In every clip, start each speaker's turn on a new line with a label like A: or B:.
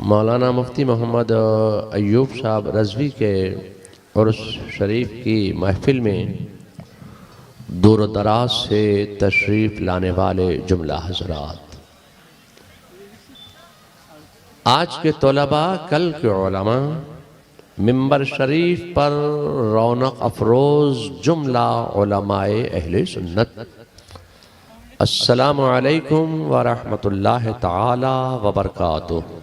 A: मौलाना मुफ्ती मोहम्मद अय्यूब साहब रज़वी के उर्स शरीफ की महफिल में दूर दराज से तशरीफ़ लाने वाले जुमला हज़रात, आज के तलबा कल के उलमा, मिंबर शरीफ पर रौनक अफरोज़ जुमला उलमाए अहले सुन्नत, अस्सलामु अलैकुम व रहमतुल्लाहि तआला व बरकातुहू।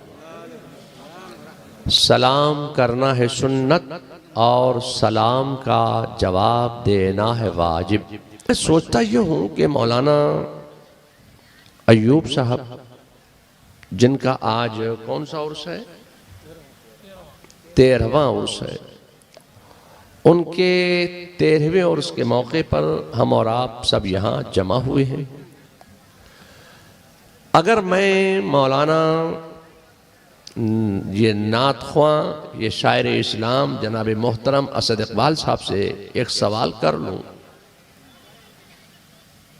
A: सलाम करना है सुन्नत और सलाम का जवाब देना है वाजिब। मैं सोचता ये हूँ कि मौलाना अय्यूब साहब, जिनका आज कौन सा उर्स है, 13वां उर्स है, उनके 13वें उर्स के मौके पर हम और आप सब यहाँ जमा हुए हैं। अगर मैं मौलाना ये नात ख्वां, ये शायर इस्लाम जनाब मोहतरम असद इकबाल साहब से एक सवाल कर लूं,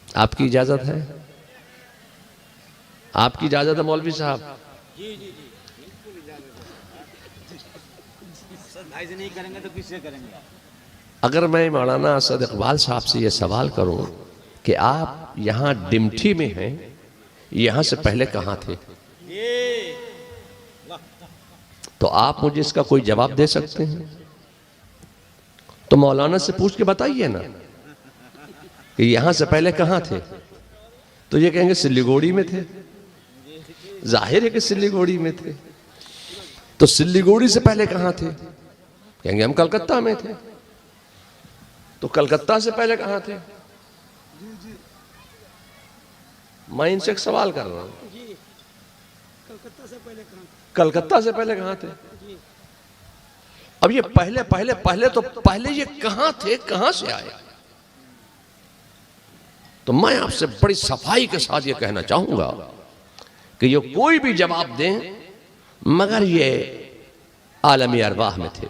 A: आपकी इजाज़त है? आपकी इजाज़त है मौलवी साहब? भाई से नहीं करेंगे तो किससे करेंगे? अगर मैं मौलाना असद इकबाल साहब से ये सवाल करूं कि आप यहाँ डिमठी में हैं, यहाँ से पहले कहाँ थे, तो आप मुझे इसका कोई जवाब दे सकते हैं? तो मौलाना से पूछ के बताइए ना कि यहां से पहले कहां थे। तो ये कहेंगे सिल्लीगुड़ी में थे। जाहिर है कि सिल्लीगुड़ी में थे। तो सिल्लीगुड़ी से पहले कहां थे? कहेंगे हम कलकत्ता में थे। तो कलकत्ता से पहले कहां थे? मैं इनसे एक सवाल कर रहा हूं, कलकत्ता से पहले कहां थे? अब ये पहले पहले पहले तो पहले ये कहां थे, कहां से आए? तो मैं आपसे बड़ी सफाई के साथ ये कहना चाहूंगा कि ये कोई भी जवाब दें, मगर ये आलमी अरवाह में थे।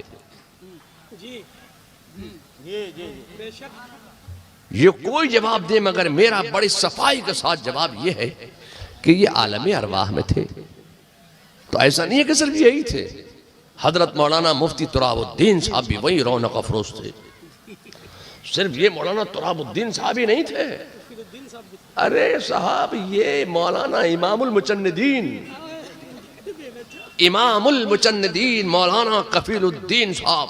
A: ये कोई जवाब दे, मगर मेरा बड़ी सफाई के साथ जवाब ये है कि ये आलमी अरवाह में थे। तो ऐसा नहीं है कि सिर्फ यही थे। हजरत मौलाना मुफ्ती तुराबुद्दीन साहब भी वही रौनक अफरोज थे। सिर्फ ये मौलाना तुराबुद्दीन साहब ही नहीं थे। अरे साहब, ये मौलाना इमामुल मुचन्निदीन मौलाना कफीलुद्दीन साहब,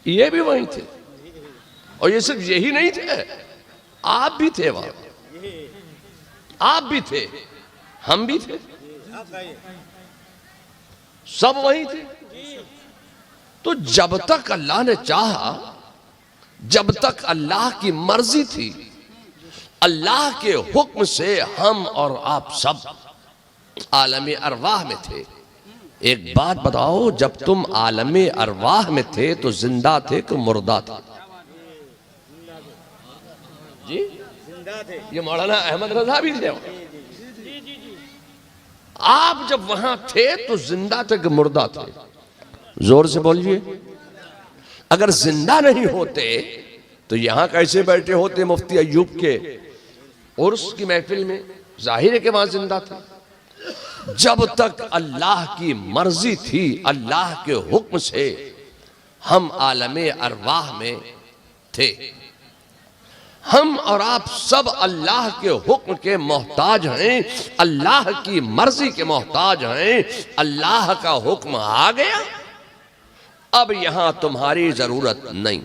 A: ये भी वही थे। और ये सिर्फ यही नहीं थे, आप भी थे वहां, आप भी थे, हम भी थे, सब वही थे। तो जब तक अल्लाह ने चाहा, जब तक अल्लाह की मर्जी थी, अल्लाह के हुक्म से हम और आप सब आलमी अरवाह में थे। एक बात बताओ, जब तुम आलमी अरवाह में थे तो जिंदा थे कि मुर्दा थे? जी जिंदा थे। ये मौलाना अहमद रजा भी थे। आप जब वहां थे तो जिंदा थे कि मुर्दा थे? जोर से बोलिए। अगर जिंदा नहीं होते तो यहां कैसे बैठे होते मुफ्ती अय्यूब के उर्स की महफिल में? जाहिर है कि वहां जिंदा थे। जब तक अल्लाह की मर्जी थी, अल्लाह के हुक्म से हम आलमे अरवाह में थे। हम और आप सब अल्लाह के हुक्म के मोहताज हैं, अल्लाह की मर्जी के मोहताज हैं। अल्लाह का हुक्म आ गया, अब यहां तुम्हारी जरूरत नहीं।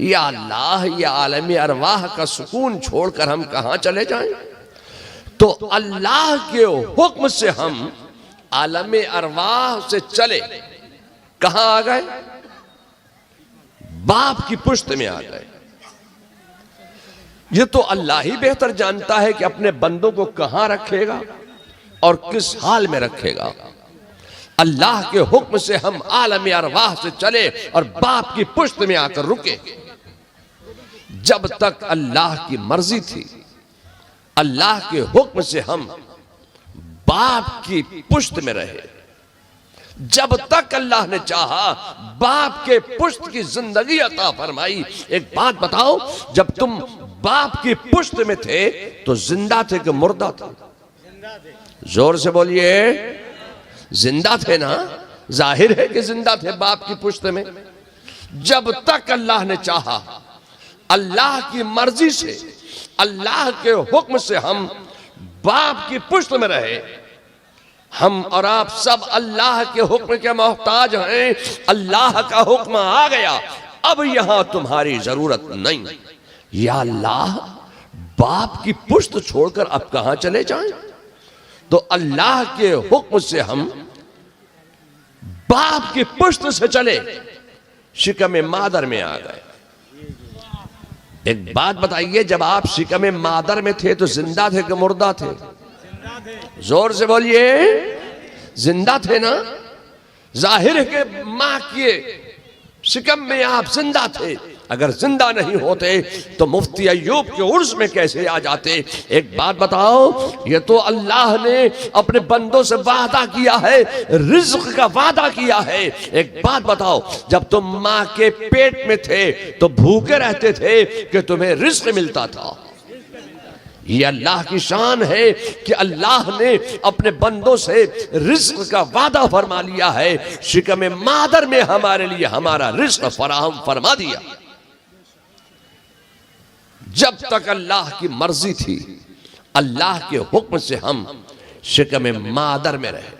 A: या अल्लाह, या आलमी अरवाह का सुकून छोड़कर हम कहां चले जाएं? तो अल्लाह के हुक्म से हम आलमी अरवाह से चले कहां आ गए? बाप की पुश्त में आ गए। ये तो अल्लाह ही बेहतर जानता है कि अपने बंदों को कहां रखेगा और किस हाल में रखेगा। अल्लाह के हुक्म से हम आलमी अरवाह से चले और बाप की पुश्त में आकर रुके। जब तक अल्लाह की मर्जी थी, अल्लाह के हुक्म से हम बाप की पुश्त में रहे। जब तक अल्लाह ने चाहा, बाप के पुश्त की जिंदगी अता फरमाई। एक बात बताओ, जब तुम बाप की पुश्त में थे तो जिंदा थे कि मुर्दा थे? जोर से बोलिए। जिंदा थे ना, जाहिर है कि जिंदा थे बाप की पुश्त में। जब तक अल्लाह ने चाहा, अल्लाह की मर्जी से, अल्लाह के हुक्म से हम बाप की पुश्त में रहे। हम और आप सब अल्लाह के हुक्म के मोहताज हैं। अल्लाह का हुक्म आ गया, अब यहां तुम्हारी जरूरत नहीं। या अल्लाह, बाप की पुश्त छोड़कर अब कहां चले जाएं? तो अल्लाह के हुक्म से हम बाप की पुश्त से चले, शिकम मादर में आ गए। एक बात बताइए, जब आप शिकम मादर में थे तो जिंदा थे कि मुर्दा थे? जोर से बोलिए, जिंदा थे ना। जाहिर है कि मां के शिकम में आप जिंदा थे। अगर जिंदा नहीं होते तो मुफ्ती अय्यूब के उर्स में कैसे आ जाते? एक बात बताओ, ये तो अल्लाह ने अपने बंदों से वादा किया है, रिज्क का वादा किया है। एक बात बताओ, जब तुम मां के पेट में थे तो भूखे रहते थे कि तुम्हें रिज्क मिलता था? ये अल्लाह की शान है कि अल्लाह ने अपने बंदों से रिज्क का वादा फरमा लिया है। शिकम मादर में हमारे लिए हमारा रिज्क फराहम फरमा दिया। जब तक अल्लाह की मर्जी थी, अल्लाह के हुक्म से हम शिकम मादर में रहे।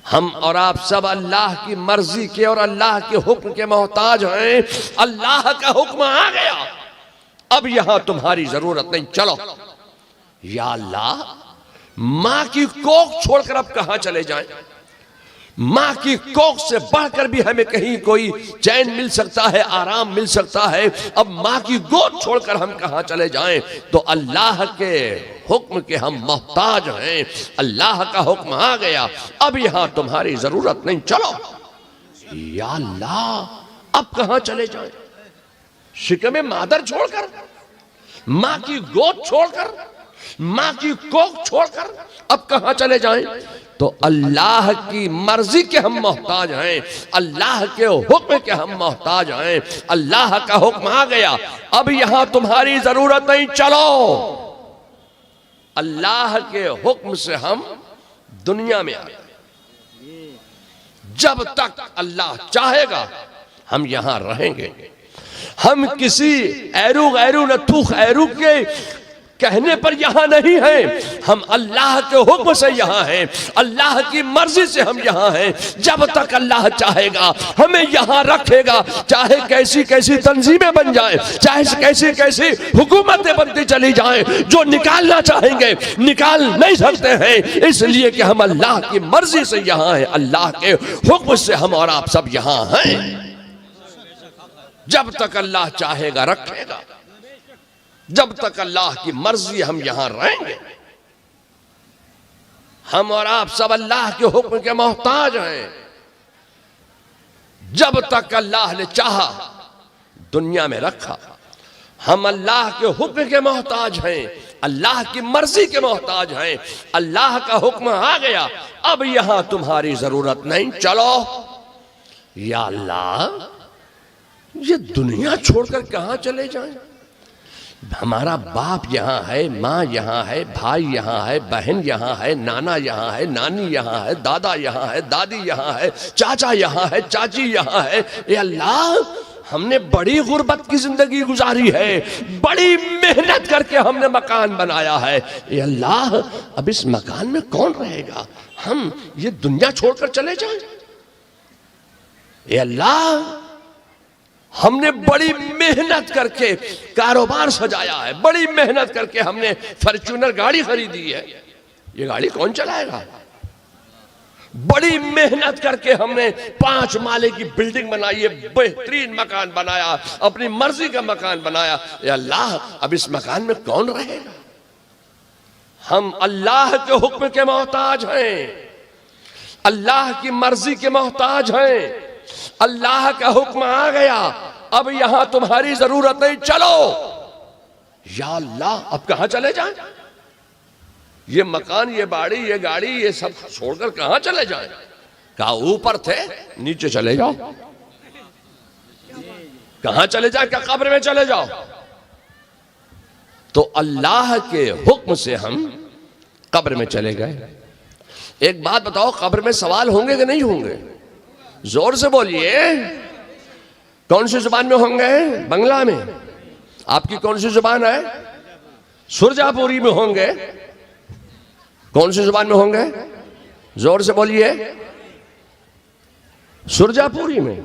A: हम और आप सब अल्लाह की मर्जी के और अल्लाह के हुक्म के मोहताज हैं। अल्लाह का हुक्म आ गया, अब यहां तुम्हारी जरूरत नहीं, चलो। या अल्लाह, मां की कोख छोड़कर अब कहां चले जाएं? मां की कोख से बढ़कर भी हमें कहीं कोई चैन मिल सकता है, आराम मिल सकता है। अब मां की गोद छोड़कर हम कहां चले जाएं? तो अल्लाह के हुक्म के हम मोहताज हैं। अल्लाह का हुक्म आ गया, अब यहां तुम्हारी जरूरत नहीं, चलो। या अल्लाह, अब कहां चले जाएं? शिकम मादर छोड़कर, मां की गोद छोड़कर, मां की कोख छोड़कर अब कहां चले जाएं? तो अल्लाह की मर्जी के हम मोहताज हैं, अल्लाह के हुक्म के हम मोहताज हैं। अल्लाह का हुक्म आ गया, अब यहां तुम्हारी जरूरत नहीं, चलो। अल्लाह के हुक्म से हम दुनिया में आ गए। जब तक अल्लाह चाहेगा हम यहां रहेंगे। हम किसी ऐरू गैरू नथू खैरू के कहने पर यहां नहीं हैं, हम अल्लाह के हुक्म से यहां हैं, अल्लाह की मर्जी से हम यहां हैं। जब तक अल्लाह चाहेगा हमें यहां रखेगा, चाहे कैसी कैसी तंजीमें बन जाएं, चाहे कैसी कैसी हुकूमतें बनती चली जाएं, जो निकालना चाहेंगे निकाल नहीं सकते हैं, इसलिए कि हम अल्लाह की मर्जी से यहां हैं, अल्लाह के हुक्म से हम और आप सब यहां हैं। जब तक अल्लाह चाहेगा रखेगा, जब तक अल्लाह की मर्जी हम यहां रहेंगे। हम और आप सब अल्लाह के हुक्म के मोहताज हैं। जब तक अल्लाह ने चाहा दुनिया में रखा, हम अल्लाह के हुक्म के मोहताज हैं, अल्लाह की मर्जी के मोहताज हैं। अल्लाह का हुक्म आ गया, अब यहां तुम्हारी जरूरत नहीं, चलो। या अल्लाह, ये दुनिया छोड़कर कहां चले जाएं? हमारा बाप यहाँ है, माँ यहाँ है, भाई यहाँ है, बहन यहाँ है, नाना यहाँ है, नानी यहाँ है, दादा यहाँ है, दादी यहाँ है, चाचा यहाँ है, चाची यहाँ है। ये अल्लाह, हमने बड़ी गुर्बत की जिंदगी गुजारी है, बड़ी मेहनत करके हमने मकान बनाया है। ये अल्लाह, अब इस मकान में कौन रहेगा? हम ये दुनिया छोड़कर चले जाएं? ये अल्लाह, हमने बड़ी मेहनत करके कारोबार सजाया है, बड़ी मेहनत करके हमने फॉर्च्यूनर गाड़ी खरीदी है, ये गाड़ी कौन चलाएगा? बड़ी मेहनत करके हमने 5 माले की बिल्डिंग बनाई है, बेहतरीन मकान बनाया, अपनी मर्जी का मकान बनाया। ये अल्लाह, अब इस मकान में कौन रहेगा? हम अल्लाह के हुक्म के मोहताज हैं, अल्लाह की मर्जी के मोहताज हैं। अल्लाह का हुक्म आ गया, अब यहां तुम्हारी जरूरत नहीं, चलो। या अल्लाह, अब कहां चले जाएं? ये मकान, ये बाड़ी, ये गाड़ी, ये सब छोड़कर कहां चले जाएं? कहा ऊपर थे, नीचे चले जाओ। कहां चले जाए? क्या कब्र में चले जाओ? तो अल्लाह के हुक्म से हम कब्र में चले गए। एक बात बताओ, कब्र में सवाल होंगे कि नहीं होंगे? जोर से बोलिए। कौन सी जुबान में होंगे? बंगला में। आपकी कौन सी जुबान है? सुरजापुरी में होंगे। कौन सी जुबान में होंगे? जोर से बोलिए। सुरजापुरी में।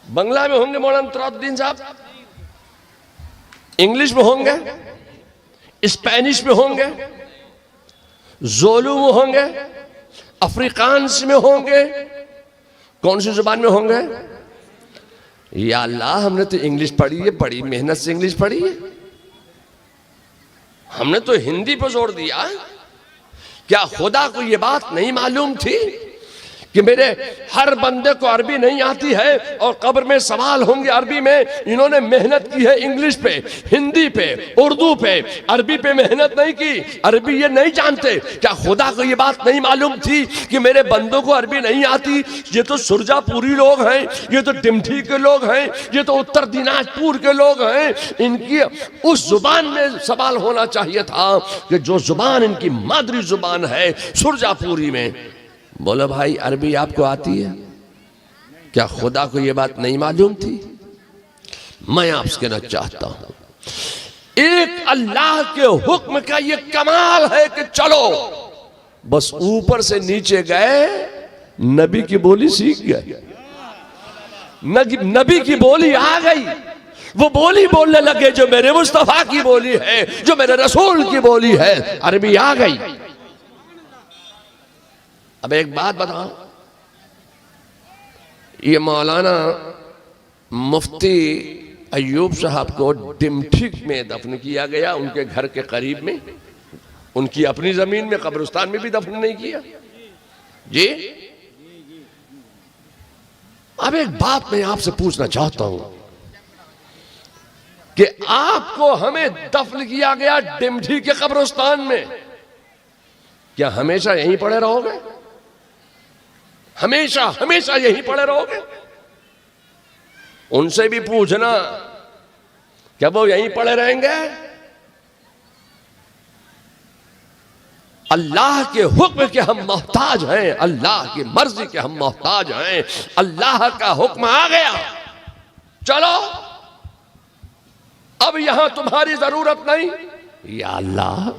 A: बंगला में होंगे मौलाना तराउद्दीन साहब, इंग्लिश में होंगे, स्पेनिश में होंगे, जोलू में होंगे, अफ्रीकांस में होंगे। कौन सी जुबान में होंगे? या अल्लाह, हमने तो इंग्लिश पढ़ी है, बड़ी मेहनत से इंग्लिश पढ़ी है, हमने तो हिंदी पर जोर दिया। क्या खुदा को यह बात नहीं मालूम थी कि मेरे हर बंदे को अरबी नहीं आती है और कब्र में सवाल होंगे अरबी में? इन्होंने मेहनत की है इंग्लिश पे, हिंदी पे, उर्दू पे, अरबी पे मेहनत नहीं की। अरबी ये नहीं जानते? क्या खुदा को ये बात नहीं मालूम थी कि मेरे बंदों को अरबी नहीं आती? ये तो सुरजापुरी लोग हैं, ये तो डिमठी के लोग हैं, ये तो उत्तर दिनाजपुर के लोग हैं। इनकी उस जुबान में सवाल होना चाहिए था कि जो जुबान इनकी मादरी जुबान है, सुरजापुरी में। बोलो भाई, अरबी आपको आती है? क्या खुदा को यह बात नहीं मालूम थी? मैं आपसे कहना चाहता हूं, एक अल्लाह के हुक्म का यह कमाल है कि चलो बस ऊपर से नीचे गए, नबी की बोली सीख गए, नबी की बोली आ गई, वो बोली बोलने लगे जो मेरे मुस्तफा की बोली है, जो मेरे रसूल की बोली है, अरबी आ गई। अब एक बात बताओ, ये मौलाना मुफ्ती अयूब साहब को डिमठी में दफन किया गया, उनके घर के करीब में, उनकी अपनी जमीन में, कब्रिस्तान में भी दफन नहीं किया जी। अब एक बात मैं आपसे पूछना चाहता हूं कि आपको हमें दफन किया गया डिमठी के कब्रिस्तान में, क्या हमेशा यहीं पड़े रहोगे? हमेशा हमेशा यहीं पड़े रहोगे? उनसे भी पूछना, क्या वो यहीं पड़े रहेंगे? अल्लाह के हुक्म के हम मोहताज हैं, अल्लाह की मर्जी के हम मोहताज हैं। अल्लाह का हुक्म आ गया, चलो अब यहां तुम्हारी जरूरत नहीं। या अल्लाह,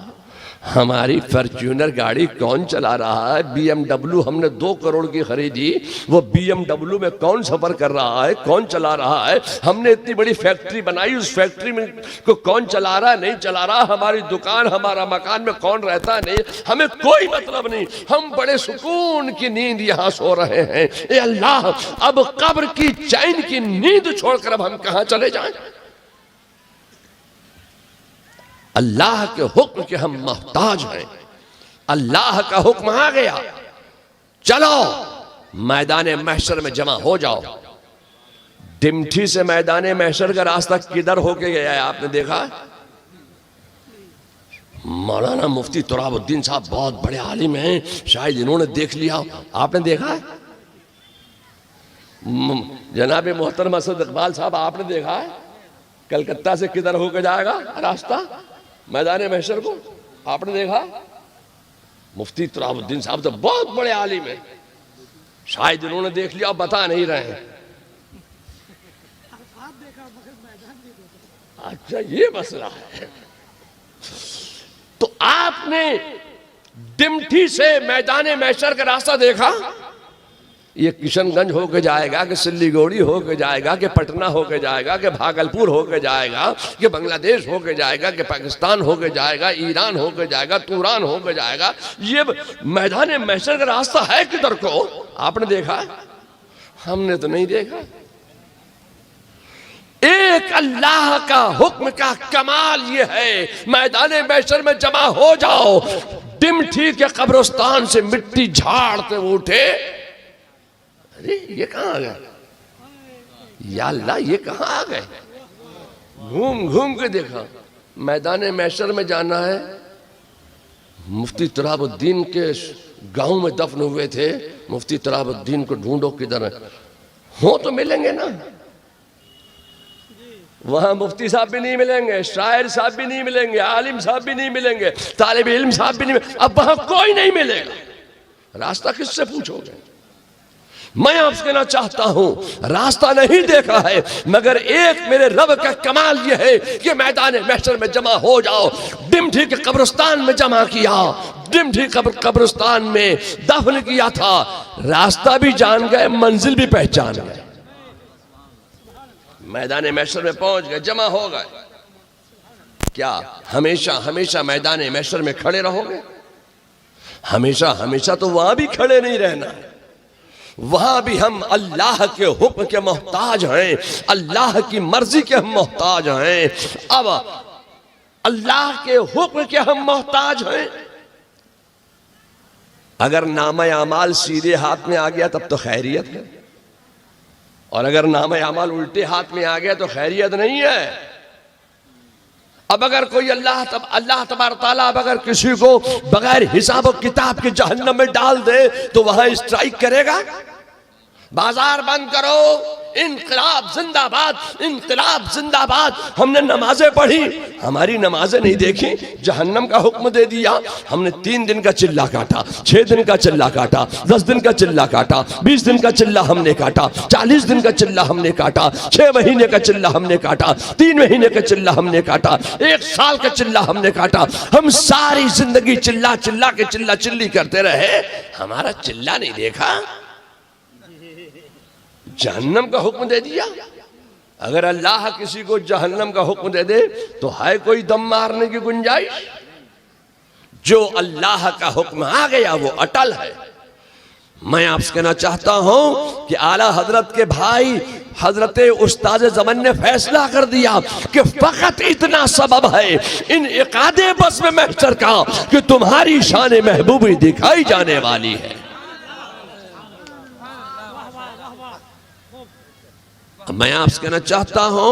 A: हमारी फॉर्च्यूनर गाड़ी कौन चला रहा है? BMW हमने 2 करोड़ की खरीदी, वो BMW में कौन सफर कर रहा है, कौन चला रहा है? हमने इतनी बड़ी फैक्ट्री बनाई, उस फैक्ट्री में को कौन चला रहा है, नहीं चला रहा? हमारी दुकान, हमारा मकान में कौन रहता है, नहीं, हमें कोई मतलब नहीं। हम बड़े सुकून की नींद यहां सो रहे हैं। ए अल्लाह, अब कब्र की चैन की नींद छोड़कर अब हम कहां चले जाएं? अल्लाह के हुक्म के हम मोहताज हैं। अल्लाह का हुक्म आ गया, चलो मैदान महशर में जमा हो जाओ। डिमठी से मैदान महशर का रास्ता किधर होके गया है आपने देखा? मौलाना मुफ्ती तुराबुद्दीन साहब बहुत बड़े आलिम हैं, शायद इन्होंने देख लिया, आपने देखा? जनाब मोहतरम असद इकबाल साहब, आपने देखा है कलकत्ता से किधर होकर जाएगा रास्ता मैदान महशर को? आपने देखा? मुफ्ती तुराबुद्दीन साहब तो बहुत बड़े आलिम हैं, शायद इन्होंने देख लिया, बता नहीं रहे हैं। अच्छा, ये मसला है। तो आपने डिमठी से मैदान महशर का रास्ता देखा? ये किशनगंज होके जाएगा कि सिल्लीगुड़ी होके जाएगा कि पटना होके जाएगा कि भागलपुर होके जाएगा कि बांग्लादेश होके जाएगा कि पाकिस्तान होके जाएगा, ईरान होके जाएगा, तुरान होके जाएगा? ये मैदान महशर का रास्ता है किधर को? आपने देखा? हमने तो नहीं देखा। एक अल्लाह का हुक्म का कमाल ये है, मैदान महशर में जमा हो जाओ। डिमठी के कब्रिस्तान से मिट्टी झाड़ते उठे, अरे ये कहां आ गए? या अल्लाह, ये कहां आ गए? घूम घूम के देखा, मैदान महशर में जाना है। मुफ्ती तुराबुद्दीन के गांव में दफन हुए थे, मुफ्ती तुराबुद्दीन को ढूंढो किधर है, हो तो मिलेंगे ना। वहां मुफ्ती साहब भी नहीं मिलेंगे, शायर साहब भी नहीं मिलेंगे, आलिम साहब भी नहीं मिलेंगे, तालिब इल्म साहब भी नहीं मिलेंगे। अब वहां कोई नहीं मिलेगा, रास्ता किससे पूछोगे? मैं आपसे कहना चाहता हूं, रास्ता नहीं देखा है, मगर एक मेरे रब का कमाल यह है कि मैदान महशर में जमा हो जाओ। डिमठी के कब्रिस्तान में जमा किया, डिमठी कब्रिस्तान में दफन किया था, रास्ता भी जान गए, मंजिल भी पहचान गए, मैदान महशर में पहुंच गए, जमा हो गए। क्या हमेशा हमेशा मैदान महशर में खड़े रहोगे? हमेशा हमेशा तो वहां भी खड़े नहीं रहना है, वहां भी हम अल्लाह के हुक्म के मोहताज हैं, अल्लाह की मर्जी के हम मोहताज हैं। अब अल्लाह के हुक्म के हम मोहताज हैं। अगर नामा अमाल सीधे हाथ में आ गया तब तो खैरियत है, और अगर नामा अमाल उल्टे हाथ में आ गया तो खैरियत नहीं है। अब अगर कोई अल्लाह तबारक तआला अब अगर किसी को बगैर हिसाब और किताब के जहन्नम में डाल दे तो वहां स्ट्राइक करेगा, बाजार बंद करो, इनकलाब जिंदाबाद, इनकलाब जिंदाबाद। हमने नमाजें पढ़ी, हमारी नमाजें नहीं देखी, जहन्नम का हुक्म दे दिया। हमने 3 दिन का चिल्ला काटा, 6 दिन का चिल्ला काटा, 10 दिन का चिल्ला काटा, 20 दिन का चिल्ला हमने काटा, 40 दिन का चिल्ला हमने काटा, 6 महीने का चिल्ला हमने काटा, 3 महीने का चिल्ला हमने काटा, 1 साल का चिल्ला हमने काटा। हम सारी जिंदगी चिल्ला चिल्ला के चिल्ला चिल्ली करते रहे, हमारा चिल्ला नहीं देखा, जहन्नम का हुक्म दे दिया। अगर अल्लाह किसी को जहन्नम का हुक्म दे दे तो है कोई दम मारने की गुंजाइश? जो अल्लाह का हुक्म आ गया वो अटल है। मैं आपसे कहना चाहता हूं कि आला हजरत के भाई हजरत उस्ताद ज़मान ने फैसला कर दिया कि फकत इतना सबब है इन इकादे बस में महशर का कि तुम्हारी शान महबूबी दिखाई जाने वाली है। मैं आपसे कहना चाहता हूं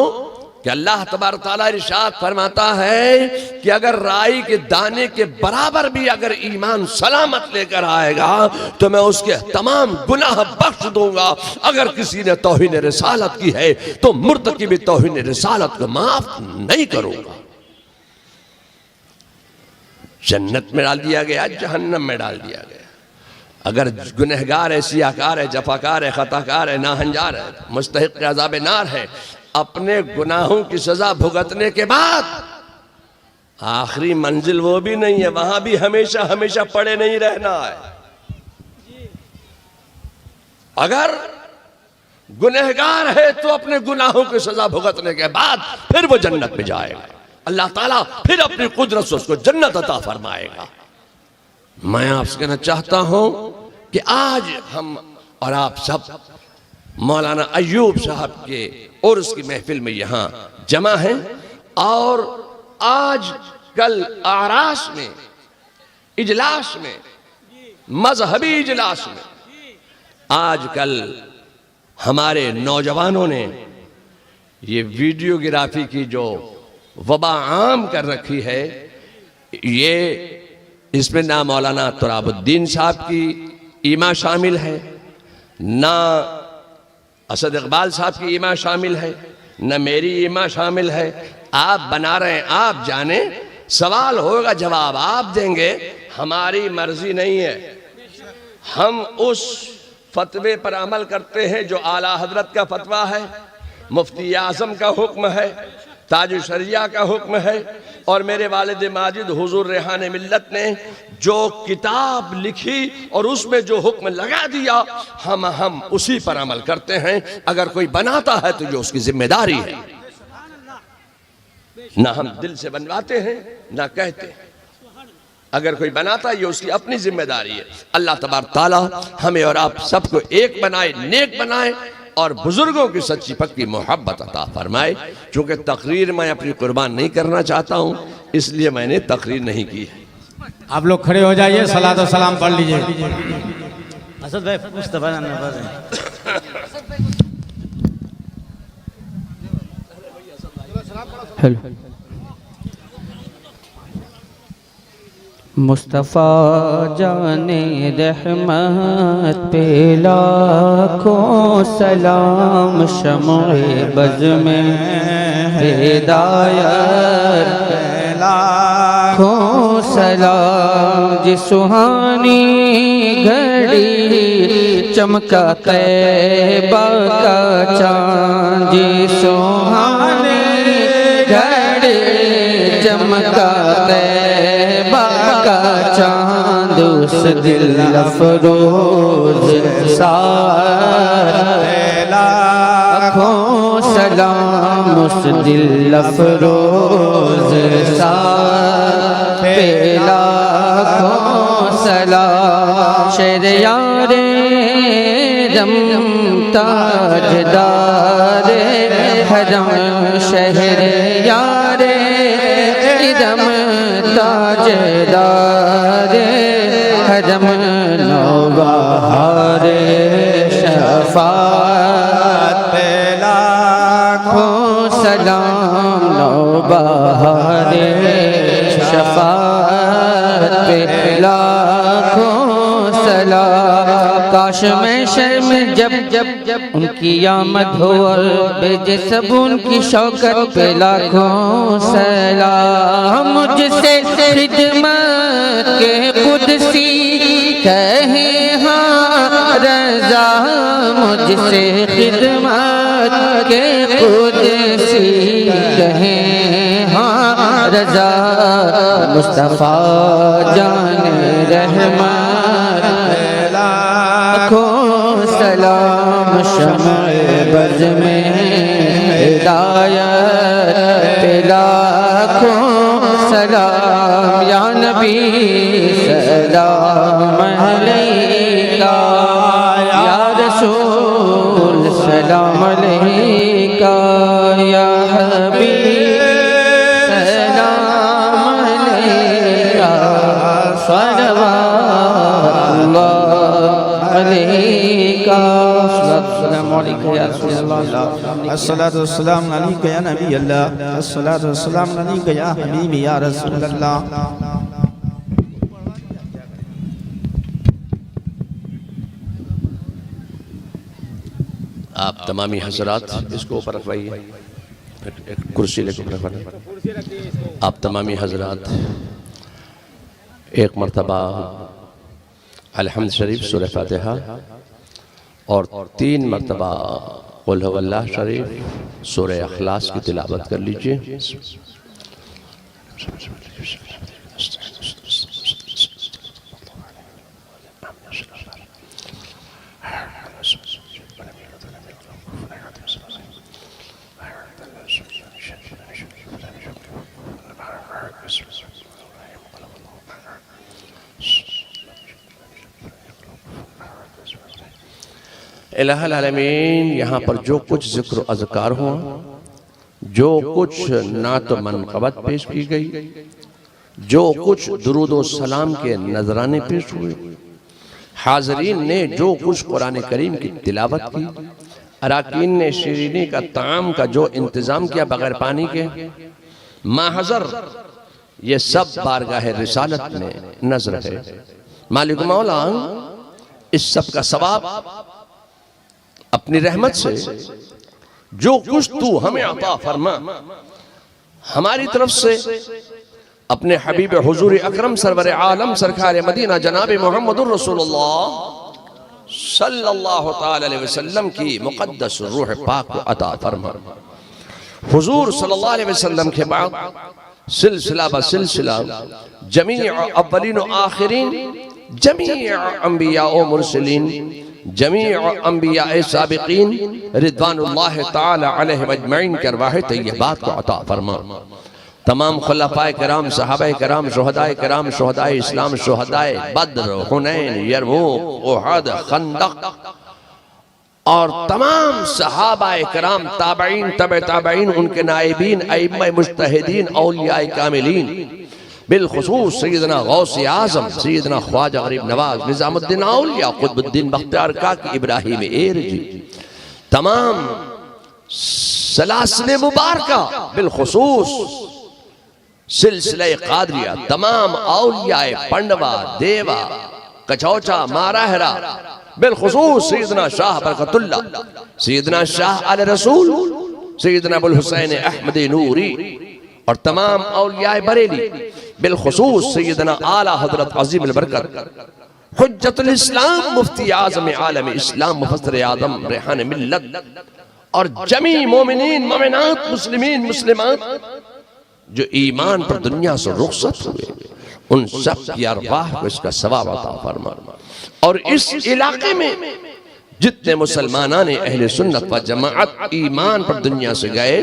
A: कि अल्लाह तबारक तआला इरशाद फरमाता है कि अगर राई के दाने के बराबर भी अगर ईमान सलामत लेकर आएगा तो मैं उसके तमाम गुनाह बख्श दूंगा। अगर किसी ने तौहीन रिसालत की है तो मुर्तकिब तौहीन रिसालत को माफ नहीं करूंगा। जन्नत में डाल दिया गया, जहन्नम में डाल दिया गया। अगर गुनहगार है, सियाकार है, जफाकार है, खताकार है, नाहंजार है, मुस्तहिक अज़ाब नार है, अपने गुनाहों की सजा भुगतने के बाद आखिरी मंजिल वो भी नहीं है, वहां भी हमेशा हमेशा पड़े नहीं रहना है। अगर गुनहगार है तो अपने गुनाहों की सजा भुगतने के बाद फिर वो जन्नत में जाएगा, अल्लाह ताला फिर अपनी कुदरत से उसको जन्नत अता फरमाएगा। मैं आपसे कहना चाहता हूं कि आज हम और आप सब मौलाना अय्यूब साहब के और उसकी महफिल में यहां जमा हैं, और आज कल आरास में इजलास में, मजहबी इजलास में, आज कल हमारे नौजवानों ने ये वीडियोग्राफी की जो वबा आम कर रखी है, ये इसमें ना मौलाना तुराबुद्दीन साहब की ईमा शामिल है, ना असद इकबाल साहब की ईमा शामिल है, न मेरी ईमा शामिल है। आप बना रहे हैं, आप जाने, सवाल होगा जवाब आप देंगे, हमारी मर्जी नहीं है। हम उस फतवे पर अमल करते हैं जो आला हजरत का फतवा है, मुफ्ती आजम का हुक्म है, ताज शरिया का हुक्म है, और मेरे वालिद माजिद हुजूर रेहान मिल्लत ने जो किताब लिखी और उसमें जो हुक्म लगा दिया, हम उसी पर अमल करते हैं। अगर कोई बनाता है तो जो उसकी जिम्मेदारी है, ना हम दिल से बनवाते हैं ना कहते हैं। अगर कोई बनाता है ये उसकी अपनी जिम्मेदारी है। अल्लाह तबारक तआला हमें और आप सबको एक बनाए, नेक बनाए, और बुजुर्गों की सच्ची पक्की मोहब्बत अता फरमाए। चूंकि तकरीर मैं अपनी कुर्बान नहीं करना चाहता हूं, इसलिए मैंने तकरीर नहीं की है।
B: आप लोग खड़े हो जाइए, सलात और सलाम पढ़ लीजिए।
C: असद भाई मुस्तफा
D: हेलो। मुस्तफ़ा जाने रहमत पे लाखों सलाम, शम्ए बज़ में हिदायत पे लाखों सलाम। जिस सुहानी घड़ी चमका तैबा का चाँद, जिस सुहानी घड़ी चमका तैबा का चाँद, उस दिल अफरोज लाखों सलाम। उस दिल अफरोज पे लाखों सलाम। शेर यारे दम ताजदारे हरम, शहर यारे दम ताजदारे हरम, नौबहारे शफाअत पे लाखों सलाम। नौबहारे शफाअत पे लाखों सलाम। काश में शर्म जब जब जब उनकी आमद हो और बेजे सब उनकी शौकत पे लाखों सलाम। मुझसे खिदमत के कुदसी कहे हाँ रज़ा, मुझसे खिदमत के कुदसी कहे हाँ रज़ा। मुस्तफ़ा जान रहमत लाखों सलाम। शम्अ बज़ में हिदायत पे लाखों सलाम। या नबी सलाम अलैका, या रसूल सलाम अलैका, या हबीब सलाम अलैका, सल्लल्लाहु अलैका। अस्सलामु अलैकुम या रसूलल्लाह,
C: अस्सलातु वस्सलाम अलैका या नबी अल्लाह, अस्सलातु वस्सलाम अलैका या हबीबी या रसूल अल्लाह।
A: आप तमामी हजरात इसको ऊपर रखवाइए, एक कुर्सी लेकर रखवाना। आप तमामी हजरात एक मरतबा अलहम्द शरीफ सूरह फातिहा और 3 मरतबा कुल हुवल्लाह शरीफ सूरह इखलास की तिलावत कर लीजिए। इलाहुल आलमीन, यहाँ पर जो कुछ जिक्र अज़कार हुआ, जो कुछ नात मनक़बत पेश की गई, जो कुछ दुरूद व सलाम के नजराने पेश हुए, हाज़रीन ने जो कुछ कुरान करीम की तिलावत की, अराकीन ने शीरीनी का ताम का जो इंतज़ाम किया बगैर पानी के माहज़र, ये सब बारगाह रिसालत में नजर है। मालिक मौला इस सब का सवाब अपनी रहमत से जो कुछ तू हमें अता फरमा, हमारी तरफ से अपने हबीब हुजूर अकरम सरवर आलम सरकार मदीना जनाब मोहम्मदुर रसूलुल्लाह सल्लल्लाहु ताला अलैहि वसल्लम की मुक़द्दस रूह पाक को अता फरमा। हुजूर सल्लल्लाहु अलैहि वसल्लम के बाद सिलसिला ब सिलसिला जमी अव्वलीन व आखिरीन, जमी अंबिया व मुरसलीन, जमी अंबिया साबिकीन रिदवानुल्लाह ताला अलैहिम अजमईन के अरवाह तय्यबात को अता फरमा। तमाम खुलफाए किराम, सहाबाए किराम, शुहदाए किराम, शुहदाए इस्लाम, शुहदाए बद्र, हुनैन, यरमूक, उहद, खंदक और तमाम सहाबाए किराम, ताबईन, तबे ताबईन, उनके नाइबीन, अइम्मा मुज्तहिदीन, औलियाए कामिलीन, बिलखुसूस सैयदना गौसे आज़म सैयदना ख्वाजा गरीब नवाज निज़ामुद्दीन औलिया कुतुबुद्दीन बख्तियार काकी इब्राहिम एरजी, तमाम सलासिल मुबारका बिलखुसूस सिलसिला कादरिया, तमाम औलियाए पंडवा, देवा, कचौचा, माराहरा, बिलखुसूस सैयदना शाह बरकतुल्लाह, सैयदना शाह अल रसूल सैयदना अबुल हुसैन अहमद नूरी और तमाम औलियाए बरेली, बिलखुसूस सैयदना आला हजरत अजीम अल बरकत हुज्जतुल इस्लाम मुफ्ती आज़म आलम इस्लाम मुफस्सिर आदम रेहान मिल्लत और जमी मोमिनीन मोमिनात मुस्लिमीन मुस्लिमात जो ईमान पर दुनिया से रुखसत हुए, उन सब की अरवाह को इसका सवाब अता फरमा। और इस इलाके में जितने मुसलमाना ने अहले सुन्नत व जमाअत ईमान पर दुनिया से गए,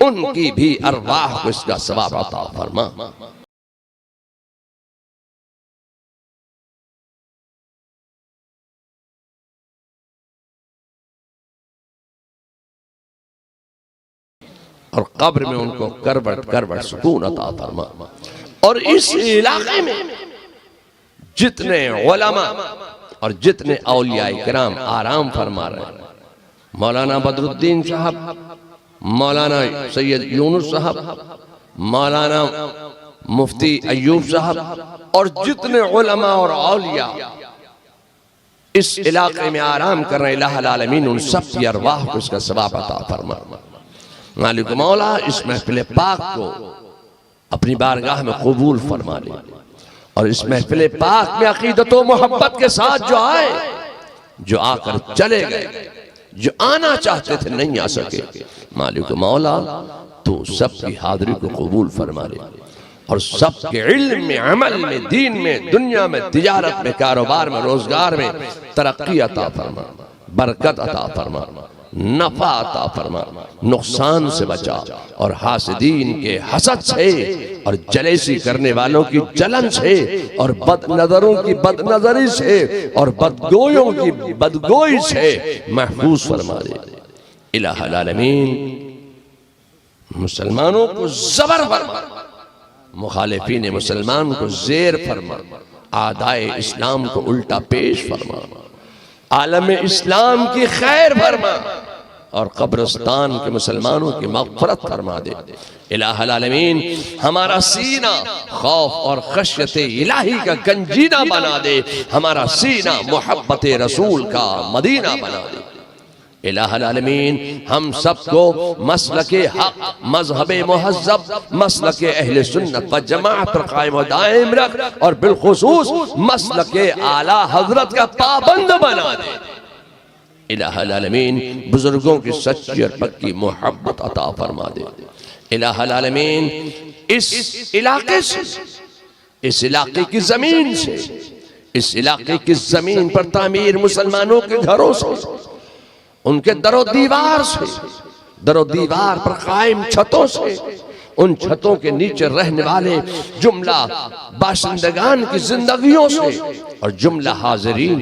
A: उनकी भी अरवाह को इसका सवाब अता फरमा। और कब्र में उनको करवट करवट सुकून अता फरमा। और इस इलाके में जितने उलमा और जितने औलिया किराम आराम फरमा रहे हैं, मौलाना बदरुद्दीन साहब, मौलाना सैयद यूनुस साहब, मौलाना मुफ्ती अयूब साहब और जितने उलमा और औलिया इस इलाके में आराम कर रहे हैं, आलमीन उन सब की अरवाह को इसका सवाब अता फरमा। मालिक मौला इस महफिल पाक को अपनी बारगाह में कबूल फरमा ले और इस महफिल पाक में अकीदत व मोहब्बत के साथ जो आए, जो आकर चले गए, जो आना चाहते थे नहीं आ सके, मालिक मौला तो सबकी हाजिरी को कबूल फरमा ले और सबके इल्म में, अमल में, दीन में, दुनिया में, तिजारत में, कारोबार में, रोजगार में तरक्की अता फरमा, बरकत अता फरमा, नफा अता फरमा, नुकसान से बचा और हासिदीन के हसद से और जलेसी करने वालों की जलन से और बदनजरों की बदनजरी से और बदगोयों की बदगोई से महफूज फरमा दे। इलाहुल आलमीन मुसलमानों को जबर फरमा, मुखालिफीन मुसलमान को जेर फरमा, आदाए इस्लाम को उल्टा पेश फरमा, आलम इस्लाम की खैर फरमा और कब्रिस्तान के मुसलमानों की मग़फ़िरत फरमा दे। इलाहुल आलमीन हमारा सीना खौफ और खशियत इलाही का गंजीना बना दे, हमारा सीना मोहब्बत रसूल का मदीना बना दे। इलाहुल आलमीन हम सबको मसलके हक, मज़हबे मुहज़्ज़ब, मसलके अहले सुन्नत व जमाअत पर कायम व दायम रख और बिलखुसूस मसलके आला हजरत का पाबंद बना दे। इलाहुल आलमीन बुजुर्गों की सच्ची और पक्की मोहब्बत अता फरमा दे। इलाहुल आलमीन इस इलाके से, इस इलाके की जमीन से, इस इलाके की जमीन पर तामीर मुसलमानों के घरों से, उनके दरो दीवार से, दरो दीवार पर कायम छतों से, उन छतों के नीचे रहने वाले जुमला बाशिंदगान की जिंदगियों से और जुमला हाजिरीन,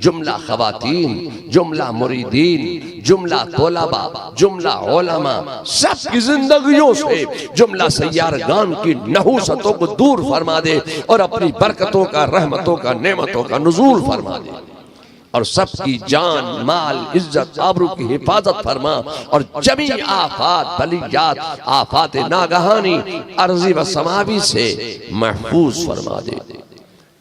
A: जुमला खवातीन, जुमला मुरीदीन, जुमला तोलाबा, जुमला उलमा, सब की जिंदगियों से, जुमला सैयारगान की नहूसतों को दूर फरमा दे और अपनी बरकतों का, रहमतों का, नेमतों का नुज़ूल फरमा दे और सबकी जान, माल, इज्जत, आबरू की हिफाजत फरमा और जमी आफात, बलियात, आफात नागहानी, अर्जी व समावी से महफूज फरमा दे।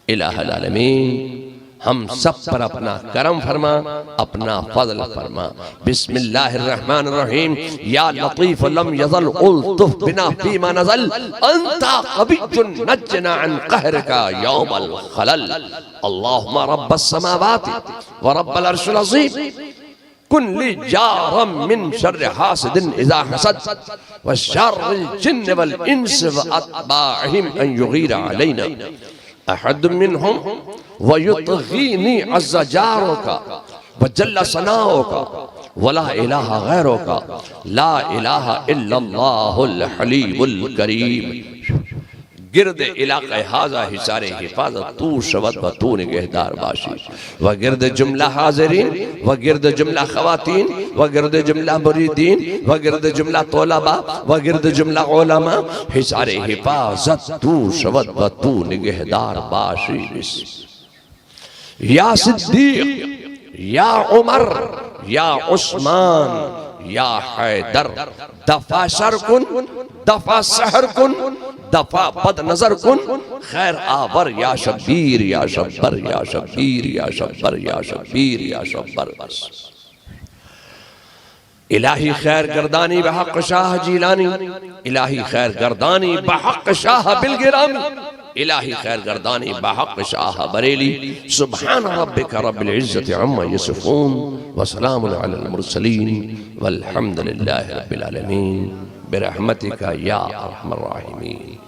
A: इलाहुल आलमीन हम सब पर अपना करम फरमा, अपना फजल फरमा। बिस्मिल्लाहिर्रहमानिर्रहीम। या लतीफ लम यज़ल उल्तुफ बिना फीमा नज़ल अंता क़विय्युन नज्जना अन क़हरिका यौमल खलल। अल्लाहुम्मा रब्बस समावाति व रब्बल अर्शिल अज़ीम कुन ली जारम मिन शर्रि हासिदिन इज़ा हसद व शर्रिल जिन्न वल इंस व अत्बाइहिम अन युगीरा अलैना अहद मिनहुम व युतगीनी अज़्ज़ा जारुका व जल्ल सनाउका व ला इलाहा गैरुका ला इलाहा इल्लल्लाहुल हलीमुल करीम। गिरद इलाक़े हाज़ा हिसारे हिफाजत तू शवत व तू निगहदार बाशी व गिरद जुमला हाज़िरीन व गिरद जुमला खवातीन व गिरद जुमला मुरीदीन व गिरद जुमला तोलाबा व गिरद जुमला उलमा हिसारे हिफाजत तू शवत व तू निगहदार बाशी। या सिद्दीक, या उमर, या उस्मान, या हैदर, दफा शर कुन, दफा सहर कुन, दफा बद नजर कुन, खैर आवर या शब्बीर, या शब्बर, या शब्बीर, या शब्बर, या शब्बीर, या शब्बर। बस इलाही खैर गर्दानी बहक शाह जीलानी, इलाही खैर गर्दानी बहक शाह बिलगिरामी, इलाही खैर गर्दानी बहक शाह बरेली। सुब्हान रब्बिका रब्बिल इज्जति अम्मा यसिफून व सलामुन अलल मुरसलीन वल्हम्दुलिल्लाहि रब्बिल आलमीन बिरहमतिका या अरहमर राहिमीन।